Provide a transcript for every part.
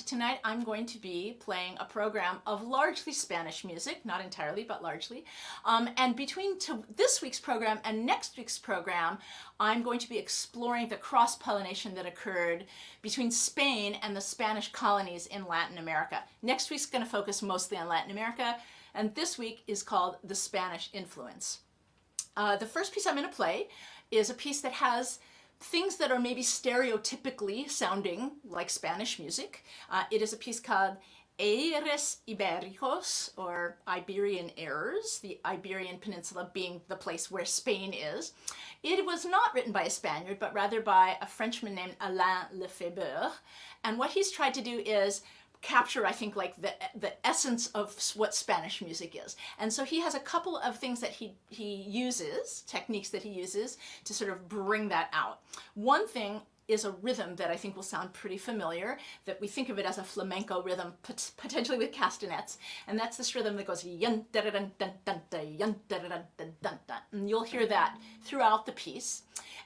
Tonight I'm going to be playing a program of largely Spanish music, not entirely, but largely. And between this week's program and next week's program, I'm going to be exploring the cross-pollination that occurred between Spain and the Spanish colonies in Latin America. Next week's going to focus mostly on Latin America, and this week is called The Spanish Influence. The first piece I'm going to play is a piece that has things that are maybe stereotypically sounding like Spanish music. It is a piece called Aires Ibéricos, or Iberian Airs, the Iberian Peninsula being the place where Spain is. It was not written by a Spaniard, but rather by a Frenchman named Alain Lefebvre. And what he's tried to do is capture, I think, like the essence of what Spanish music is. And so he has a couple of things that he uses, techniques that he uses to sort of bring that out. One thing is a rhythm that I think will sound pretty familiar, that we think of it as a flamenco rhythm, potentially with castanets, and that's this rhythm that goes yun da da dun dun dun da yun da da dun dun dun dun, and you'll hear that throughout the piece.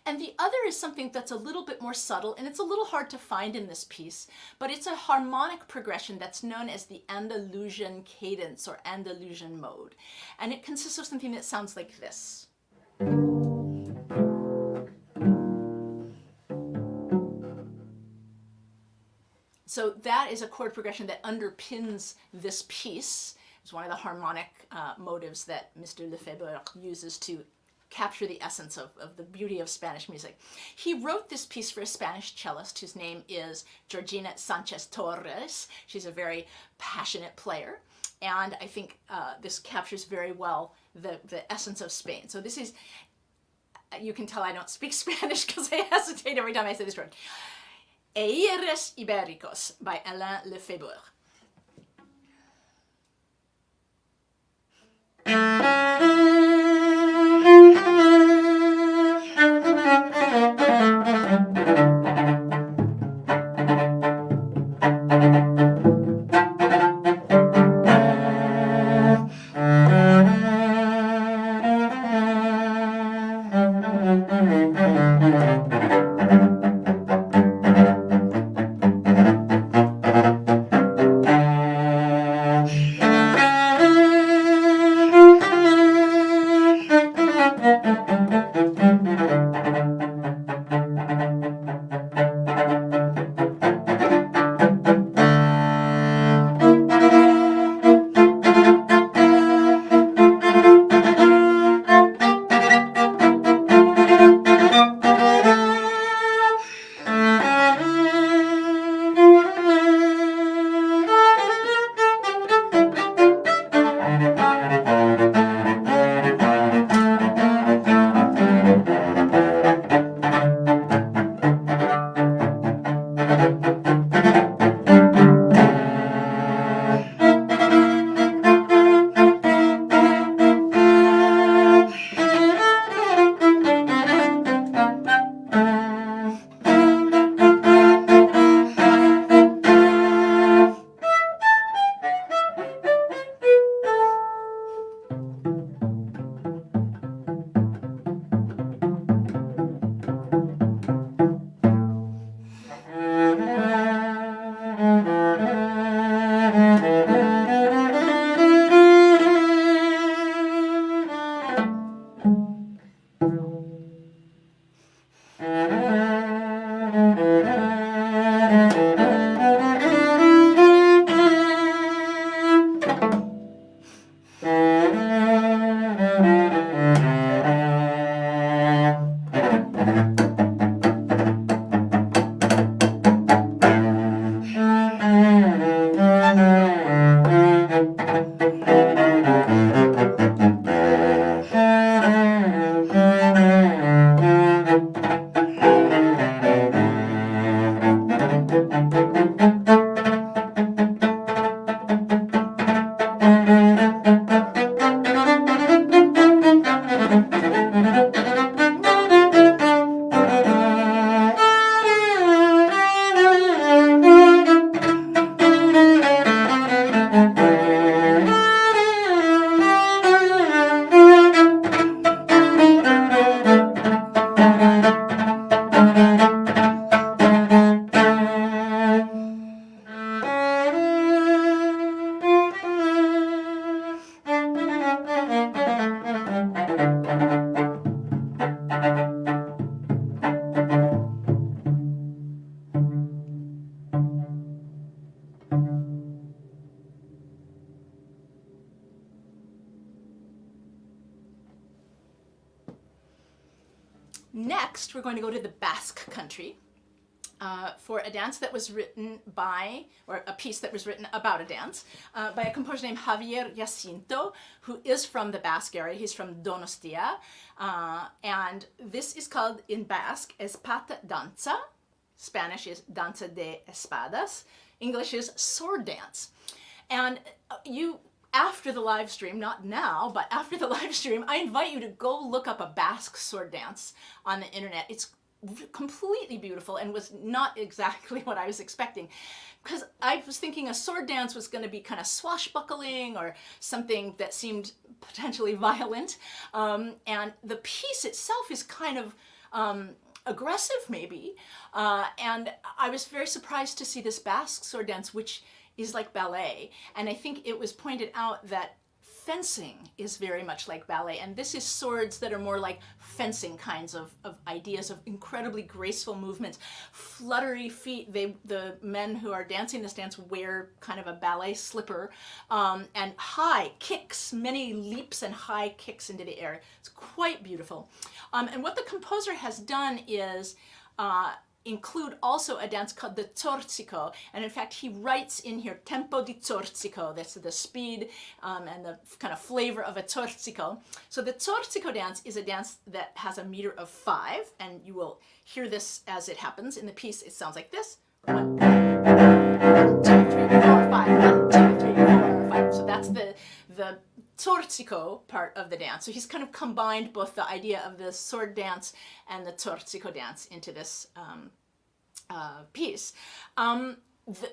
And the other is something that's a little bit more subtle, and it's a little hard to find in this piece, but it's a harmonic progression that's known as the Andalusian cadence or Andalusian mode, and it consists of something that sounds like this. So that is a chord progression that underpins this piece. It's one of the harmonic motives that Mr. Lefebvre uses to capture the essence of the beauty of Spanish music. He wrote this piece for a Spanish cellist whose name is Georgina Sanchez Torres. She's a very passionate player, and I think this captures very well the essence of Spain. So this is, you can tell I don't speak Spanish because I hesitate every time I say this word. Aires Ibéricos by Alain Lefebvre. next, we're going to go to the Basque Country for a dance that was written by, or a piece that was written about a dance, by a composer named Javier Yacinto, who is from the Basque area. He's from Donostia. And this is called, in Basque, Espatadanza. Spanish is Danza de Espadas. English is sword dance. And after the live stream, not now, but after the live stream, I invite you to go look up a Basque sword dance on the internet. It's completely beautiful and was not exactly what I was expecting, because I was thinking a sword dance was going to be kind of swashbuckling or something that seemed potentially violent, and the piece itself is kind of aggressive maybe, and I was very surprised to see this Basque sword dance, which is like ballet, and I think it was pointed out that fencing is very much like ballet, and this is swords that are more like fencing kinds of ideas, of incredibly graceful movements, fluttery feet. The men who are dancing this dance wear kind of a ballet slipper, and high kicks, many leaps and high kicks into the air. It's quite beautiful. And what the composer has done is include also a dance called the Tortiko, and in fact he writes in here tempo di Tortiko, that's the speed and the kind of flavor of a Tortiko. So the Tortiko dance is a dance that has a meter of 5, and you will hear this as it happens in the piece. It sounds like this: 1, 2, 3, 4, 5, 1, 2, 3, 4, 5. So that's the Tortiko part of the dance. So he's kind of combined both the idea of the sword dance and the Tortiko dance into this piece.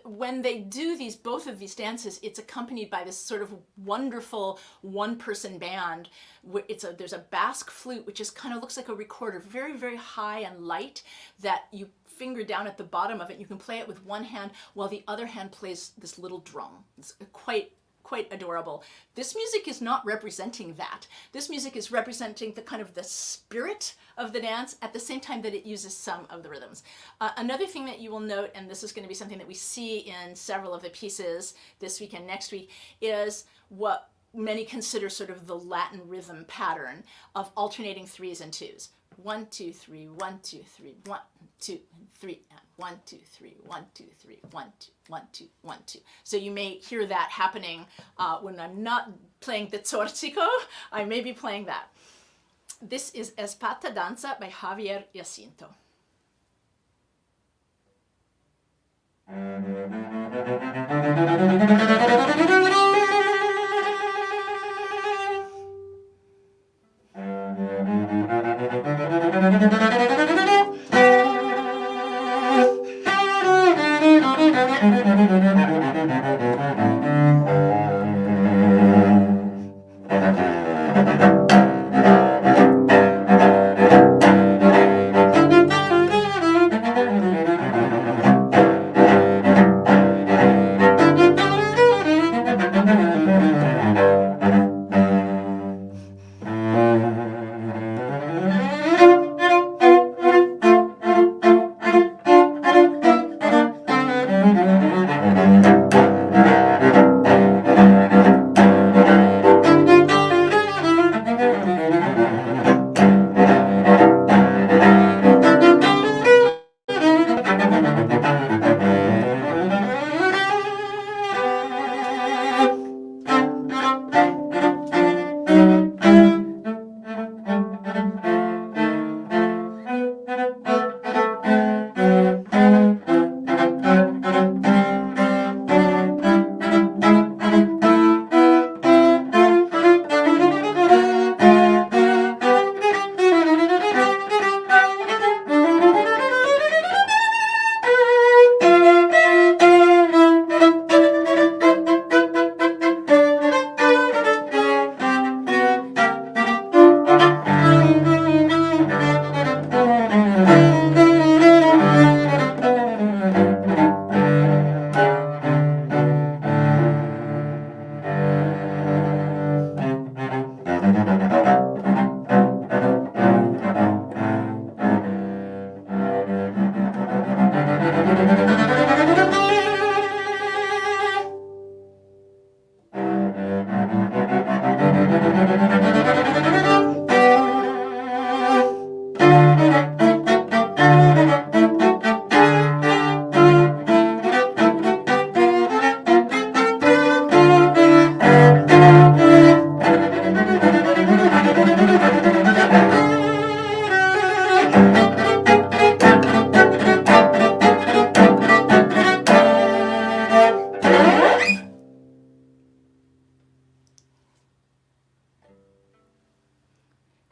When they do both of these dances, it's accompanied by this sort of wonderful one-person band. There's a Basque flute, which kind of looks like a recorder, very, very high and light, that you finger down at the bottom of it. You can play it with one hand while the other hand plays this little drum. It's quite adorable. This music is not representing that. This music is representing the kind of the spirit of the dance at the same time that it uses some of the rhythms. Another thing that you will note, and this is going to be something that we see in several of the pieces this week and next week, is what many consider sort of the Latin rhythm pattern of alternating 3s and 2s. 1, 2, 3, 1, 2, 3, 1, 2, 3, 1, 2, 3, 1, 2, 3, 1, 2, 1, 2, 1, 2. So you may hear that happening when I'm not playing the Tortiko. I may be playing that. This is Espatadanza by Javier Yacinto.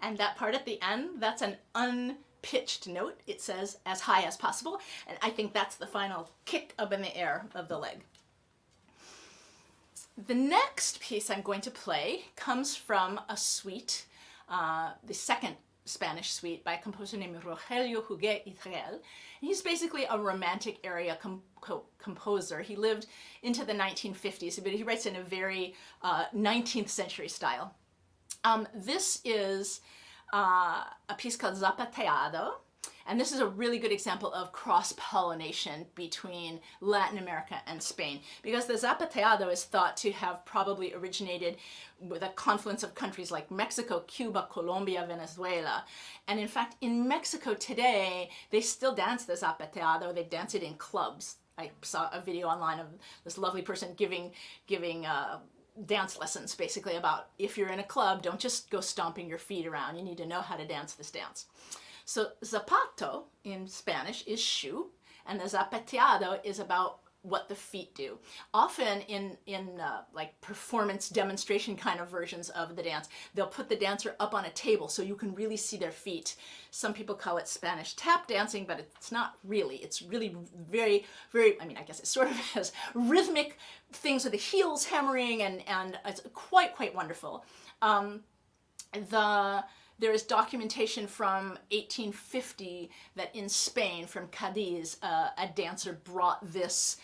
And that part at the end, that's an unpitched note. It says as high as possible. And I think that's the final kick up in the air of the leg. The next piece I'm going to play comes from a suite, the second Spanish suite by a composer named Rogelio Huguet Israel. He's basically a romantic area composer. He lived into the 1950s, but he writes in a very 19th century style. This is a piece called Zapatado, and this is a really good example of cross-pollination between Latin America and Spain, because the Zapatado is thought to have probably originated with a confluence of countries like Mexico, Cuba, Colombia, Venezuela. And in fact, in Mexico today, they still dance the Zapatado. They dance it in clubs. I saw a video online of this lovely person giving dance lessons, basically, about if you're in a club, don't just go stomping your feet around. You need to know how to dance this dance. So zapato in Spanish is shoe, and the zapateado is about what the feet do. Often in like performance demonstration kind of versions of the dance, they'll put the dancer up on a table so you can really see their feet. Some people call it Spanish tap dancing, but it's not really. It's really very, very, I mean, I guess it sort of has rhythmic things with the heels hammering, and it's quite wonderful. There is documentation from 1850 that in Spain, from Cadiz, a dancer brought this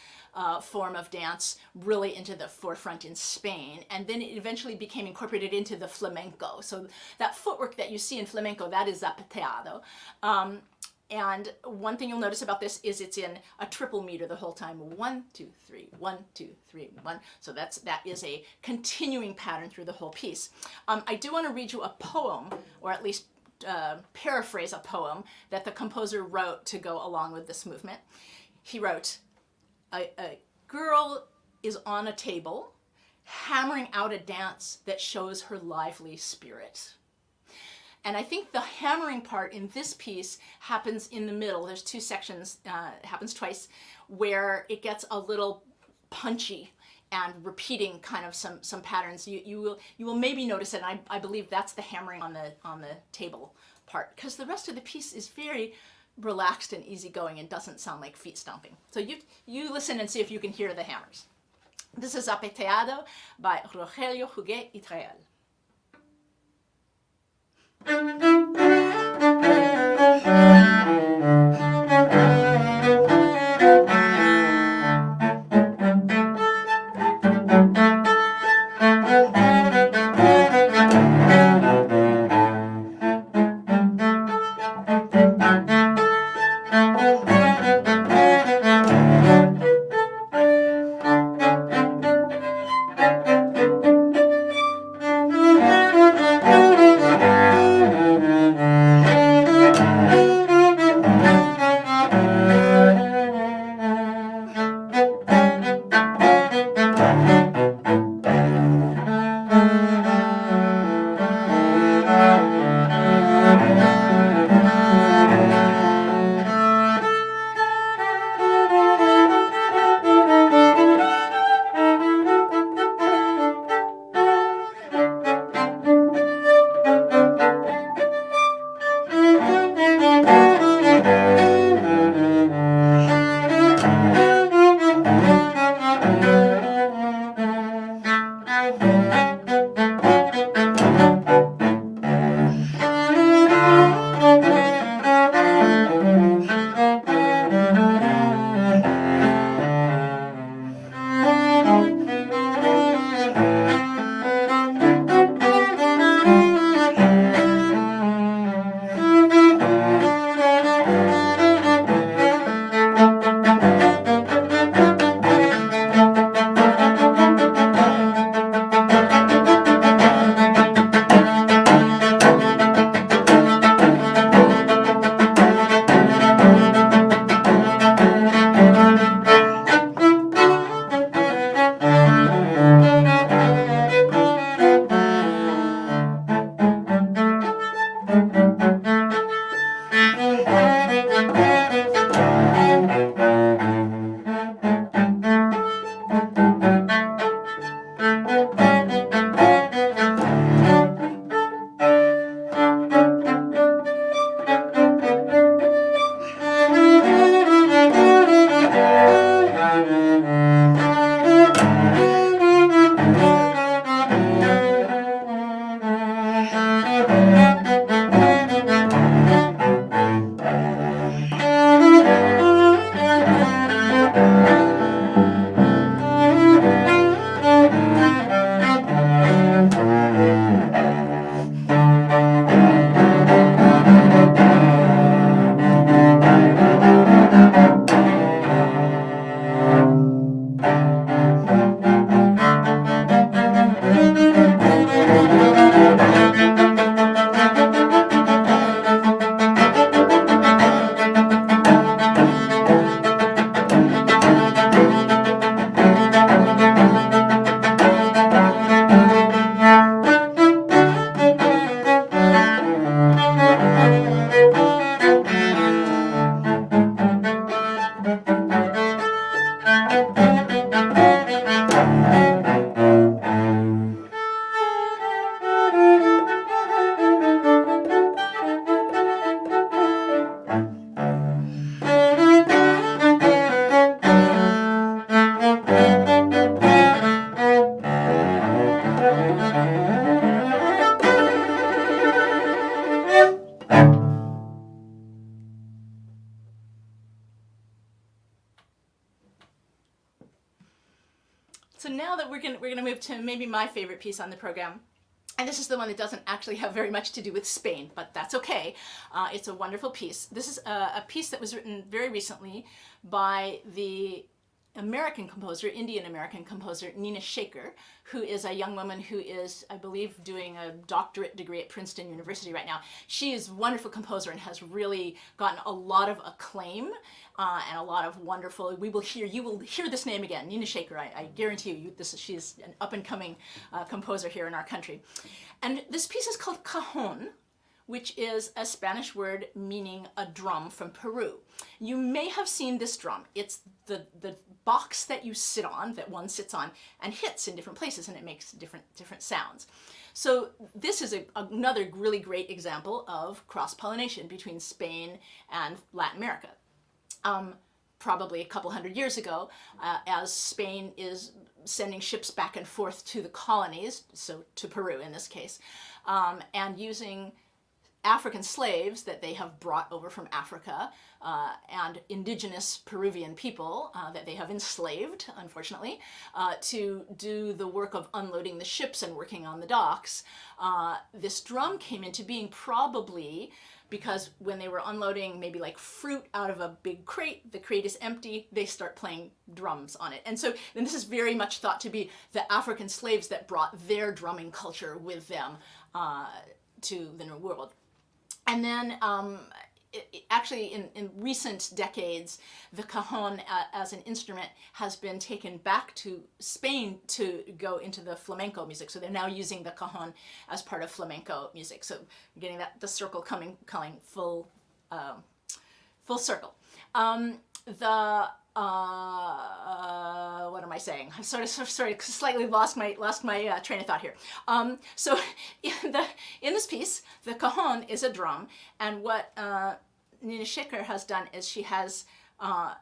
form of dance really into the forefront in Spain, and then it eventually became incorporated into the flamenco. So that footwork that you see in flamenco, that is zapateado. And one thing you'll notice about this is it's in a triple meter the whole time. 1, 2, 3, 1, 2, 3, 1. So that is a continuing pattern through the whole piece. I do want to read you a poem, or at least paraphrase a poem that the composer wrote to go along with this movement. He wrote, a girl is on a table hammering out a dance that shows her lively spirit. And I think the hammering part in this piece happens in the middle. There's two sections, it happens twice, where it gets a little punchy and repeating kind of some patterns. You will maybe notice it, and I believe that's the hammering on the table part, because the rest of the piece is very relaxed and easygoing and doesn't sound like feet stomping. So you listen and see if you can hear the hammers. This is Zapateado by Rogelio Huguet Israel. So now that we're gonna move to maybe my favorite piece on the program. And this is the one that doesn't actually have very much to do with Spain, but that's okay. It's a wonderful piece. This is a piece that was written very recently by the American composer, Indian-American composer, Nina Shekhar, who is a young woman who is, I believe, doing a doctorate degree at Princeton University right now. She is a wonderful composer and has really gotten a lot of acclaim and a lot of wonderful, you will hear this name again, Nina Shekhar. I guarantee you, she's an up-and-coming composer here in our country. And this piece is called Cajon, which is a Spanish word meaning a drum from Peru. You may have seen this drum. It's the box that you sit on, that one sits on, and hits in different places, and it makes different sounds. So this is another really great example of cross-pollination between Spain and Latin America. Probably a couple hundred years ago, as Spain is sending ships back and forth to the colonies, so to Peru in this case, and using African slaves that they have brought over from Africa and indigenous Peruvian people that they have enslaved, unfortunately, to do the work of unloading the ships and working on the docks. This drum came into being probably because when they were unloading maybe like fruit out of a big crate, the crate is empty, they start playing drums on it. And so then this is very much thought to be the African slaves that brought their drumming culture with them to the New World. And then actually in recent decades, the cajon as an instrument has been taken back to Spain to go into the flamenco music. So they're now using the cajon as part of flamenco music. So we're getting the circle coming full circle. What am I saying? I'm sorry, slightly lost my train of thought here. So in this piece, the cajon is a drum, and what Nina Shekhar has done is she has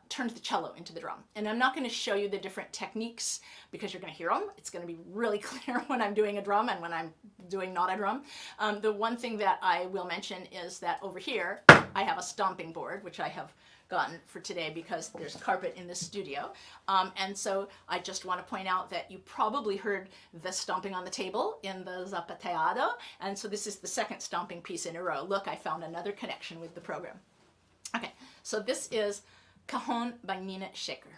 turned the cello into the drum. And I'm not going to show you the different techniques because you're going to hear them. It's going to be really clear when I'm doing a drum and when I'm doing not a drum. The one thing that I will mention is that over here I have a stomping board, which I have gotten for today because there's carpet in this studio. And so I just want to point out that you probably heard the stomping on the table in the Zapatado. And so this is the second stomping piece in a row. Look, I found another connection with the program. Okay, so this is Cajon by Nina Shekhar.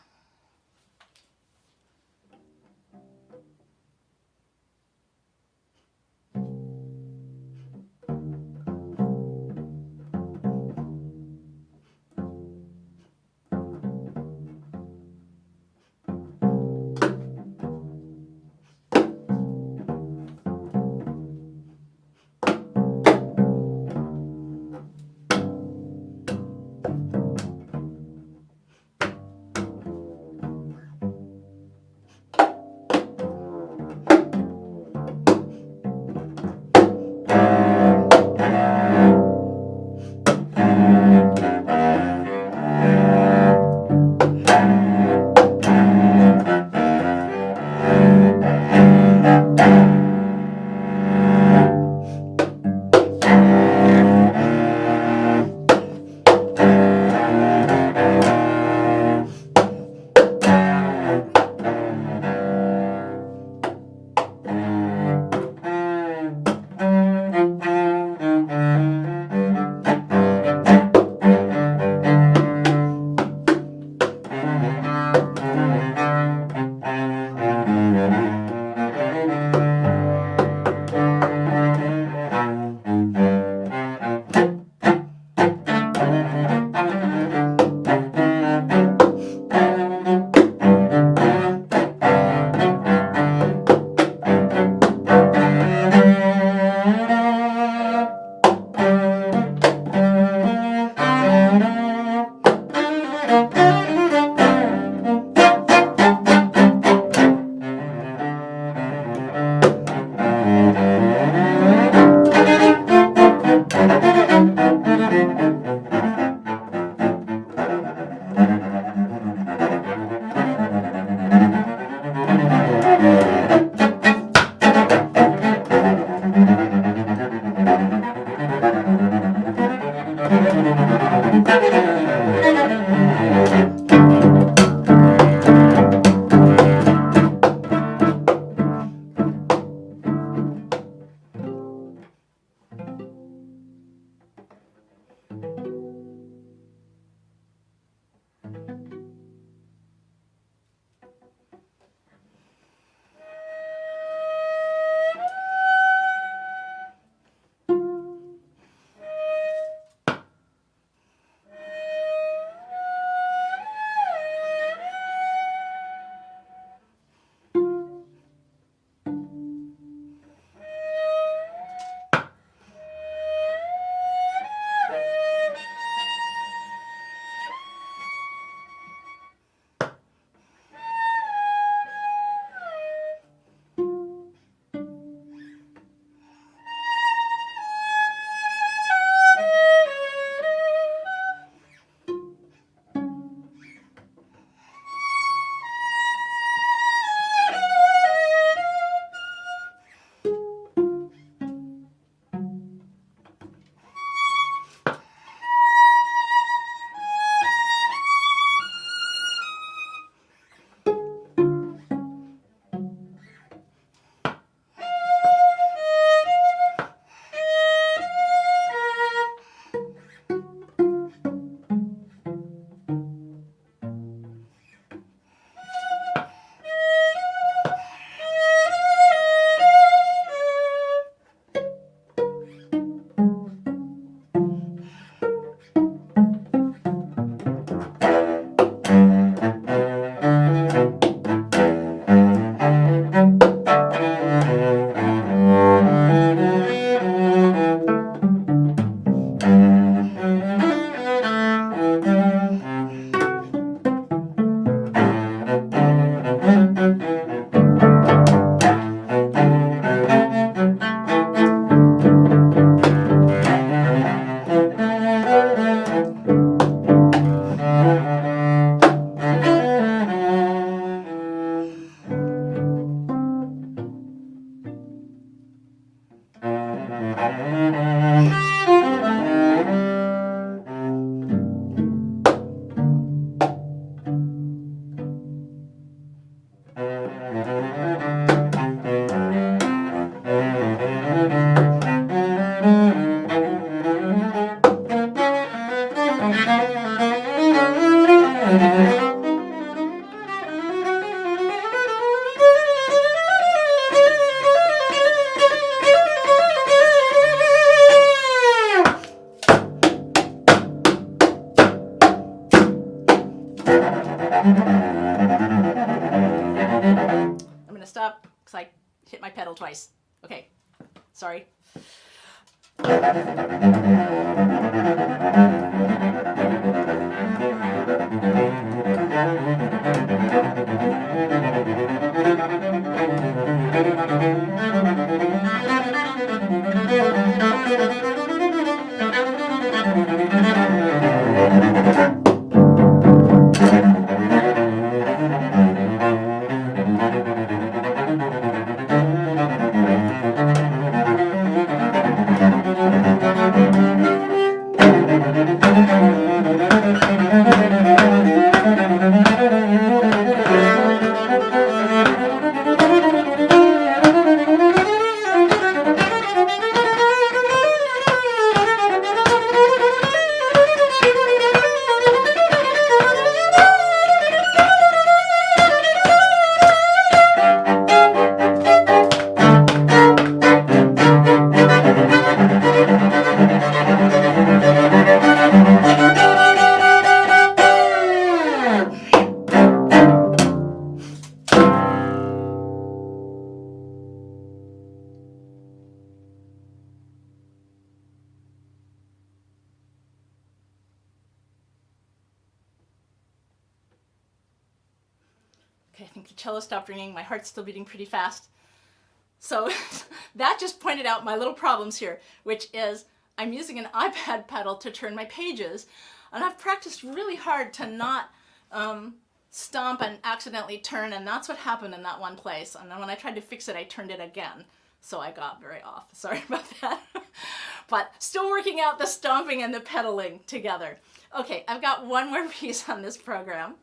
stop, because I hit my pedal twice. Okay, sorry. Okay, I think the cello stopped ringing. My heart's still beating pretty fast. So that just pointed out my little problems here, which is I'm using an iPad pedal to turn my pages, and I've practiced really hard to not stomp and accidentally turn, and that's what happened in that one place. And then when I tried to fix it, I turned it again. So I got very off. Sorry about that. But still working out the stomping and the pedaling together. Okay, I've got one more piece on this program.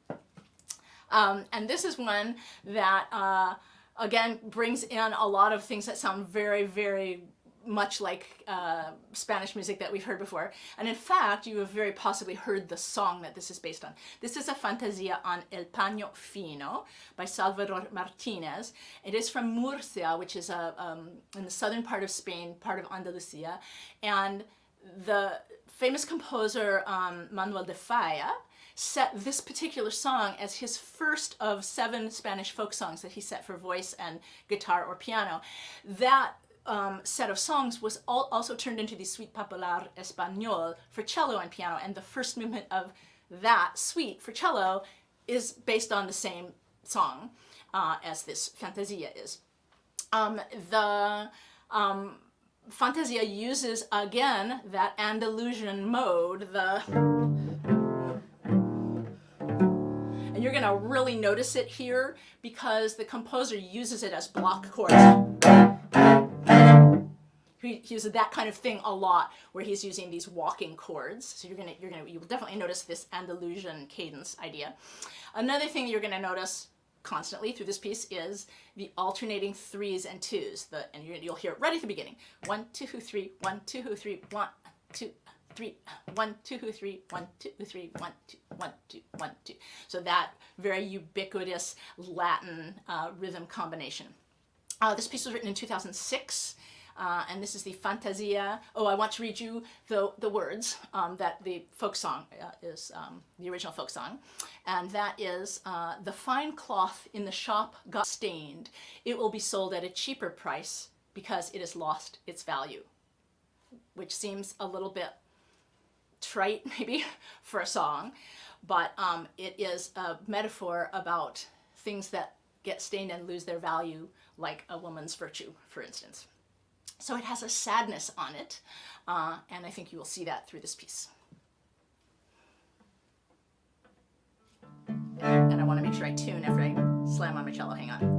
And this is one that, again, brings in a lot of things that sound very, very much like Spanish music that we've heard before. And in fact, you have very possibly heard the song that this is based on. This is a Fantasia on El Paño Fino by Salvador Martinez. It is from Murcia, which is in the southern part of Spain, part of Andalusia. And the famous composer Manuel de Falla set this particular song as his first of 7 Spanish folk songs that he set for voice and guitar or piano. That set of songs was also turned into the Suite Popular Español for cello and piano, and the first movement of that suite for cello is based on the same song as this Fantasia is. The Fantasia uses, again, that Andalusian mode, and you're going to really notice it here because the composer uses it as block chords. He uses that kind of thing a lot, where he's using these walking chords. So you will definitely notice this Andalusian cadence idea. Another thing you're going to notice constantly through this piece is the alternating 3s and 2s. And you'll hear it right at the beginning. 1, 2, 3, 1, 2, 3, 1, 2, 3, 1, 2, 3, 1, 2, 3, 1, 2, 1, 2, 1, 2. So that very ubiquitous Latin rhythm combination. This piece was written in 2006. And this is the Fantasia. Oh, I want to read you the words that the folk song is, the original folk song. And that is, the fine cloth in the shop got stained. It will be sold at a cheaper price because it has lost its value. Which seems a little bit trite, maybe, for a song. But it is a metaphor about things that get stained and lose their value, like a woman's virtue, for instance. So it has a sadness on it, and I think you will see that through this piece. And I want to make sure I tune after I slam on my cello. Hang on.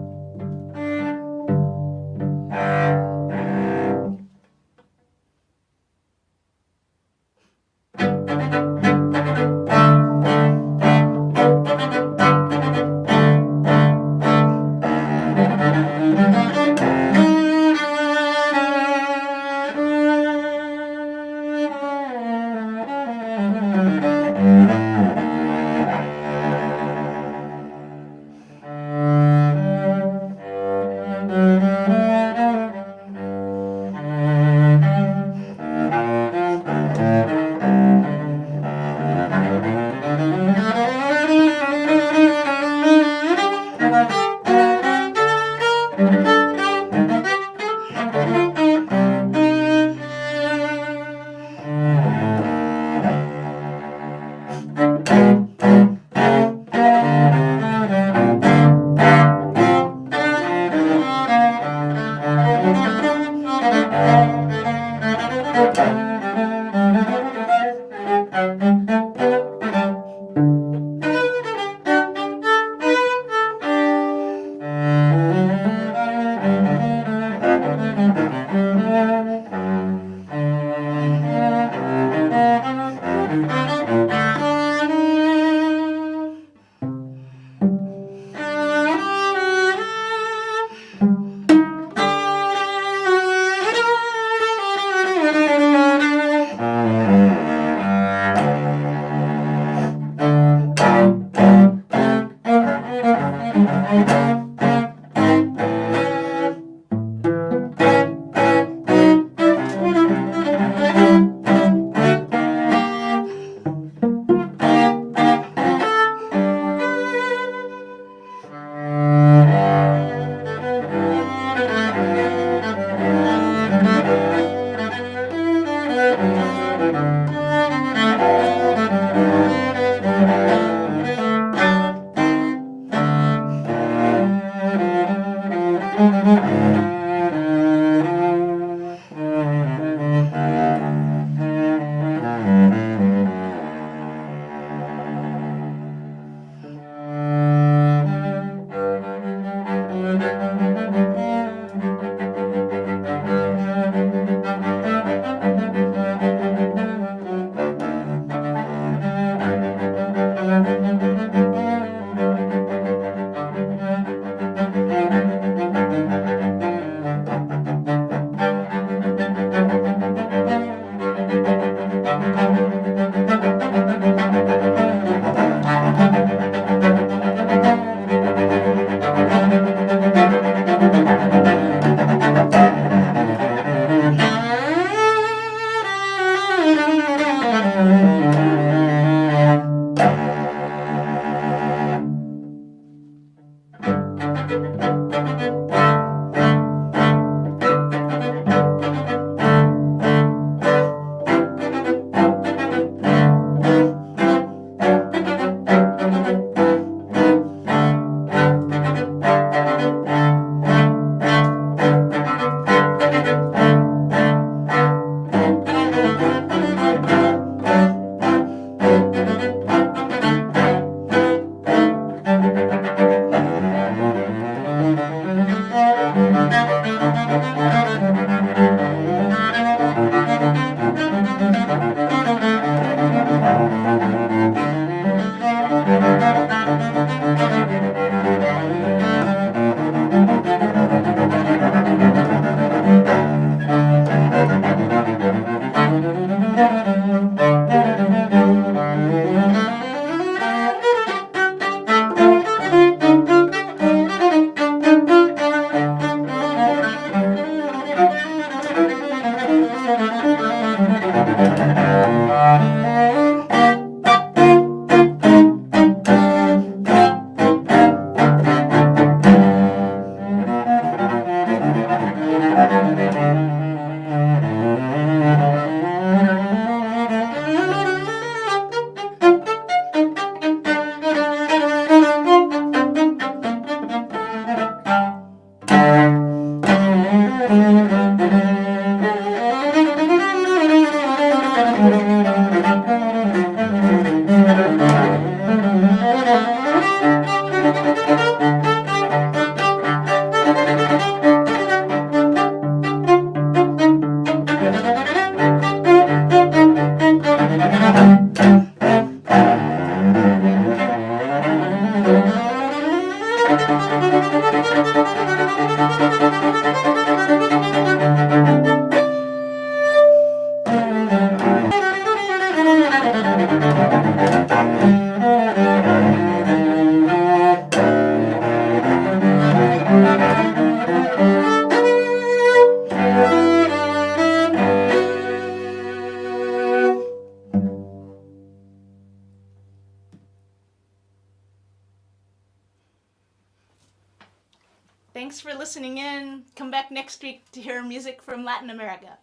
Thanks for listening in. Come back next week to hear music from Latin America.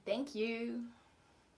Thank you.